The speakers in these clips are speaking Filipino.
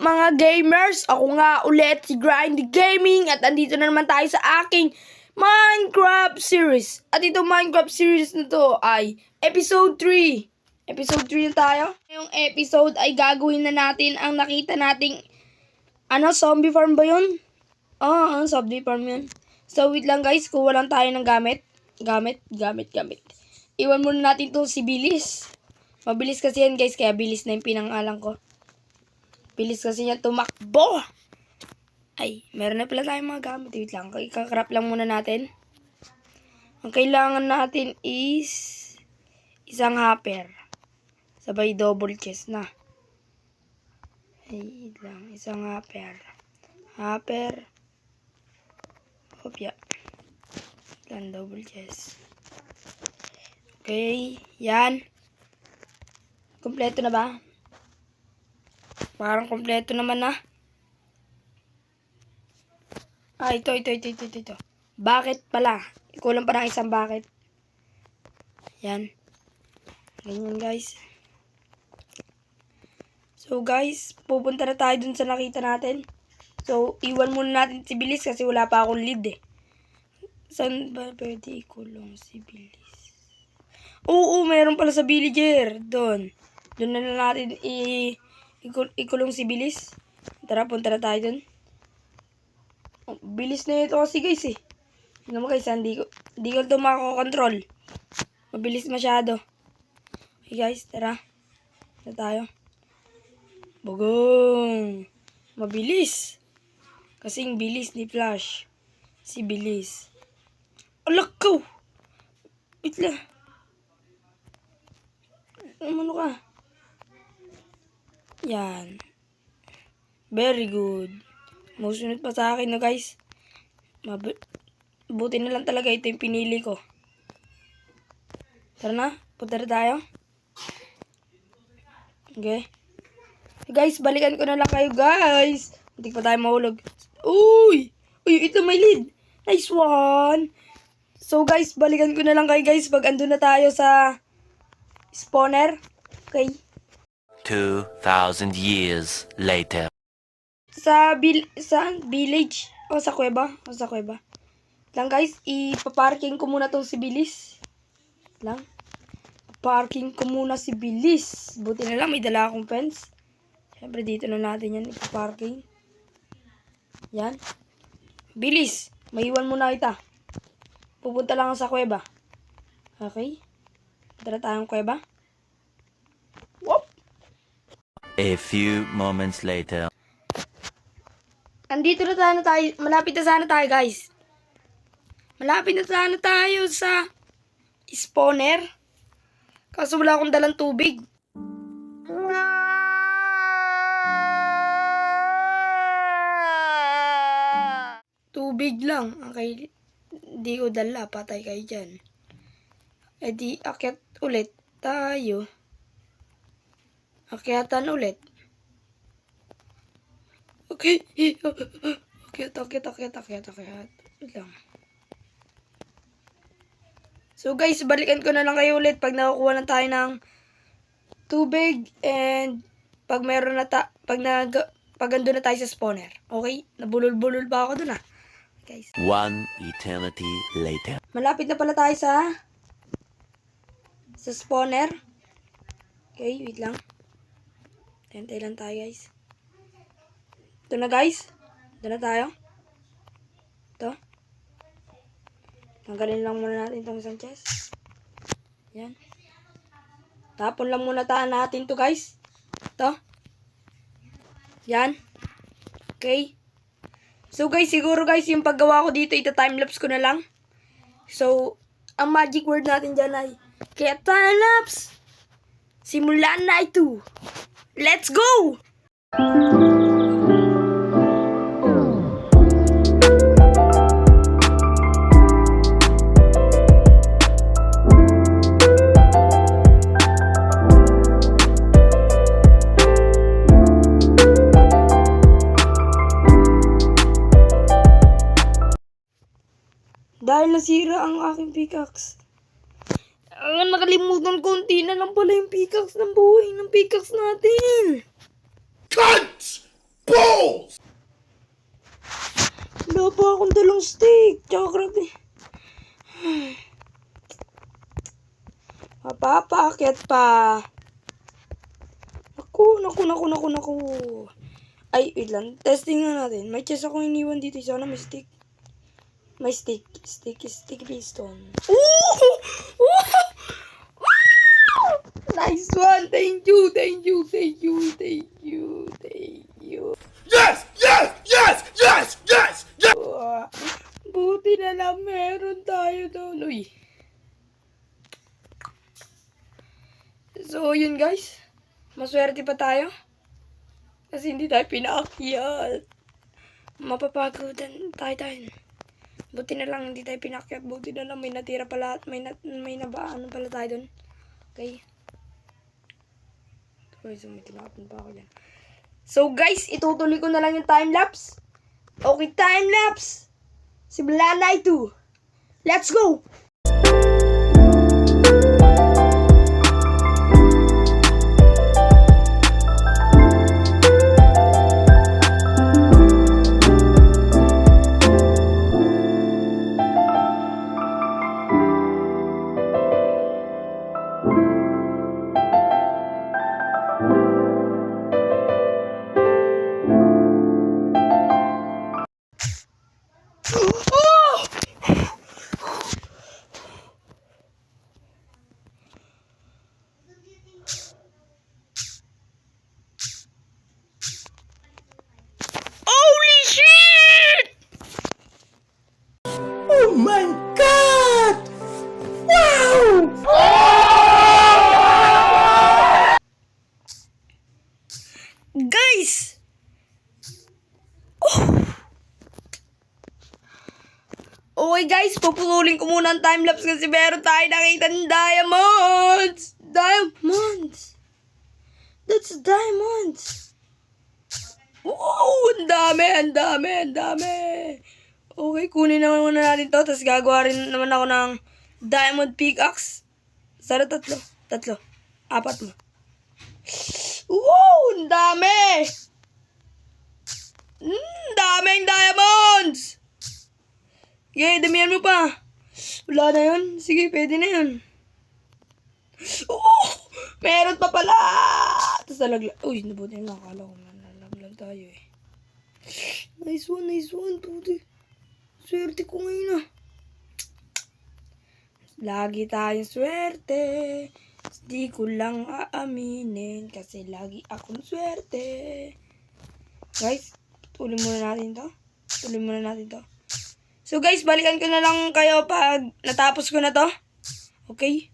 mga gamers? Ako nga ulit si Grindy Gaming at andito na naman tayo sa aking Minecraft series. At itong Minecraft series na to ay episode 3. Episode 3 na tayo. Ngayong episode ay gagawin na natin ang nakita nating zombie farm ba yun? Zombie farm yun. So wait lang guys, kuha lang tayo ng gamit. Gamit. Iwan muna natin itong si Bilis. Mabilis kasi yan guys, kaya bilis na yung pinangalan ko. Bilis kasi niya tumakbo. Ay, meron na pala tayong mga gamit. Wait lang, ikakrap lang muna natin. Ang kailangan natin is isang hopper. Sabay double chest na. Ay, wait lang, isang hopper. Hopper. Hopya. Yan, double chest. Okay, yan. Kompleto na ba? Parang kompleto naman na. Ito. Bakit pala? Kulang pa ng isang bakit. Yan. Ganyan guys. So guys, pupunta na tayo dun sa nakita natin. So, iwan muna natin si Bilis kasi wala pa akong lead eh. Saan ba pwede ikulong si Bilis? Oo, meron pala sa villager. Doon na natin ikulong si Bilis. Tara, punta na tayo dun. Oh, bilis na ito kasi guys eh. Hindi naman guys, hindi ko ito makakontrol. Mabilis masyado. Okay guys, tara. Na tayo. Bugong. Mabilis. Kasing bilis ni Flash. Si Bilis. Alakaw! Wait lang. Ano ka? Yan. Very good. Musunod pa sa akin na guys. Buti na lang talaga ito yung pinili ko. Tara na. Punta na tayo. Okay. Guys, balikan ko na lang kayo guys. Hindi pa tayo mahulog. Uy, ito may lead. Nice one. So guys, balikan ko na lang kayo guys pag andun na tayo sa spawner. Okay. 2,000 years later. Sa village o sa kuweba. Lang guys, ipaparking ko muna tong si Bilis. Lang. Parking ko muna si Bilis. Buti na lang may dala akong fence. Siyempre dito na natin yan ipaparking. Yan. Bilis, maiwan muna kita. Pupunta lang sa kuweba. Okay. Tara tayong kuweba. Whoop! A few moments later. Andito na tayo. Malapit na sana tayo, guys. Malapit na sana tayo sa spawner. Kaso wala akong dalang tubig. Tubig lang. Okay. Hindi ko dala. Patay kayo dyan. E di, akyat ulit tayo. Akyatan ulit. Okay. Akyat. Lang. So guys, balikan ko na lang kayo ulit pag nakukuha na tayo ng tubig and pag meron na pag andun na tayo sa spawner. Okay? Nabulol-bulol pa ako dun guys. One eternity later. Malapit na pala tayo sa spawner. Okay, wait lang. Tantay lang tayo guys. Ito na guys. Ito na tayo. Ito. Tanggalin lang muna natin itong isang chest. Yan. Tapon lang muna natin to guys. Ito. Yan. Okay. So guys, siguro guys, yung paggawa ko dito, ita-timelapse ko na lang. So, ang magic word natin dyan ay, kaya timelapse. Simulan na ito. Let's go! Dahil nasira ang aking pickaxe. Nakalimutan konti na lang pala yung pickaxe ng buhay ng pickaxe natin. Cunt! akong dalang steak. Tsaka crab eh. Mapapaakyat pa. Naku. Ay, wait lang. Testing na natin. May chest akong iniwan dito. Sana may stick. May stick. Stick piston. Ooh! Nice one. Thank you. Yes! Buti na lang meron tayo doon. Uy. So, yun guys. Maswerte pa tayo. Kasi hindi tayo pinaakyat. Mapapagutan tayo. Buti na lang hindi tayo pinaakyat. Buti na lang may natira pala. May nabaan pala tayo doon. Okay. So, may tinapon pa ako dyan. So, guys, itutuloy ko na lang yung time-lapse. Okay, time-lapse. Simulan na ito. Let's go! Holy shit! Oh my god! Wow! Guys! Okay guys, pupululin ko muna ang timelapse kasi meron tayo nakita ng diamonds! That's diamonds! Wow! Ang dami! Okay, kunin naman muna natin to. Tapos gagawa rin naman ako ng diamond pickaxe. Sana tatlo. 4 mo. Wow! Ang dami! Daming diamonds! Okay, damihan mo pa. Wala na yun. Sige, pwede na yun. Oh! Meron pa pala! Tapos nalaglag. Uy, nabuti na. Akala ko nalaglag tayo eh. Nice one. Puti. Swerte ko ngayon ah. Lagi tayong swerte. Di ko lang aaminin kasi lagi akong swerte. Guys, tuloy muna natin to. So guys, balikan ko na lang kayo pag natapos ko na to. Okay?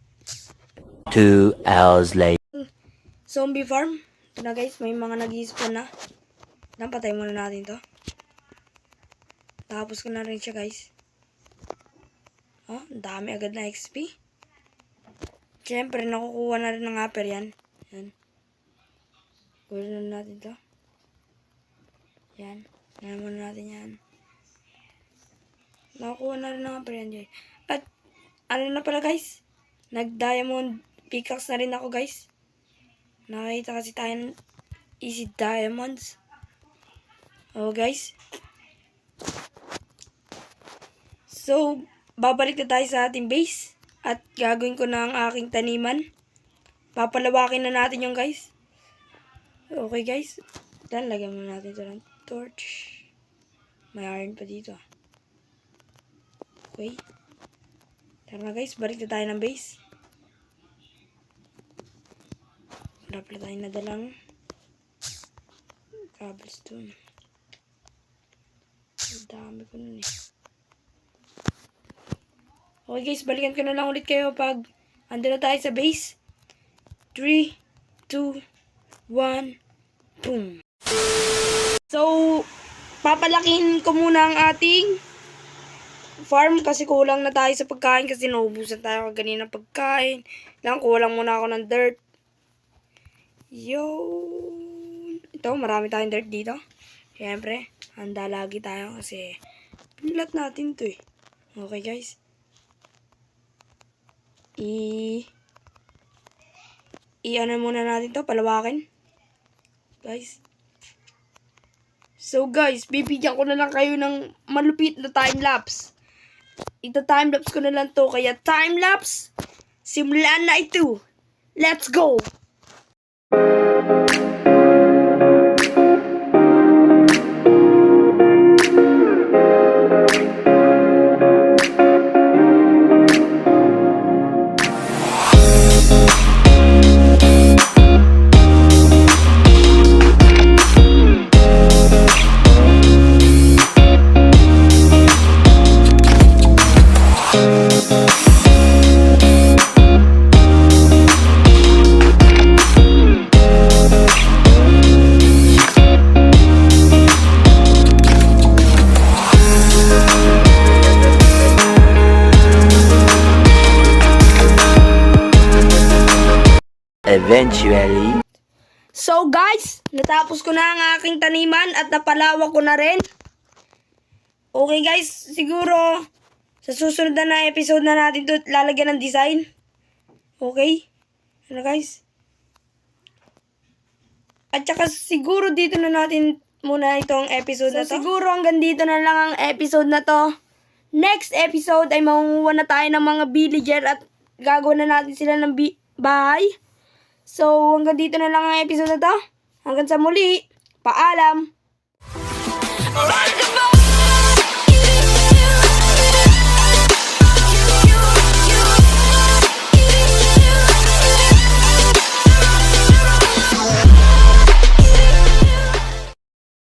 2 hours later. Zombie farm. Ito na guys, may mga nag-i-spawn na. Napatay muna natin to. Tapos ko na rin siya guys. Oh, ang dami agad na XP. Siyempre, nakukuha na rin ng upper yan. Yan. Kuha na natin to. Yan. Naman natin yan. Nakukuha na rin ng upper yan guys. At, ano na pala guys? Nag-diamond pickaxe na rin ako guys. Nakita kasi tayo ng easy diamonds. Oh guys. So, babalik na tayo sa ating base. At gagawin ko na ang aking taniman. Papalawakin na natin yung guys. Okay guys. Dan, lagyan mo natin ito ng torch. May iron pa dito. Okay. Tara na guys, balik na tayo ng base. Wala pala tayo nadalang cobblestone. Ang dami ko nun eh. Okay guys, balikan ko na lang ulit kayo pag ando na tayo sa base. 3, 2, 1, boom. So, papalakin ko muna ang ating farm kasi kulang na tayo sa pagkain kasi naubusan tayo kanina ng pagkain. Kulang muna ako ng dirt. Ito, marami tayong dirt dito. Siyempre, handa lagi tayo kasi pilat natin to eh. Okay guys. Ano muna natin to, palawakin. Guys. So guys, bibigyan ko na lang kayo ng malupit na time-lapse. Ita-time-lapse ko na lang to. Kaya time-lapse, simulan na ito. Let's go! Eventually. So guys, natapos ko na ang aking taniman at napalawak ko na rin. Okay guys, siguro sa susunod na episode na natin to lalagyan ng design. Okay? Ano guys? At saka siguro dito na natin muna itong episode na to. Siguro hanggang dito na lang ang episode na to. Next episode ay mangunguha na tayo ng mga villager at gagawin na natin sila ng bahay. So, hanggang dito na lang ang episode na to. Hanggang sa muli. Paalam!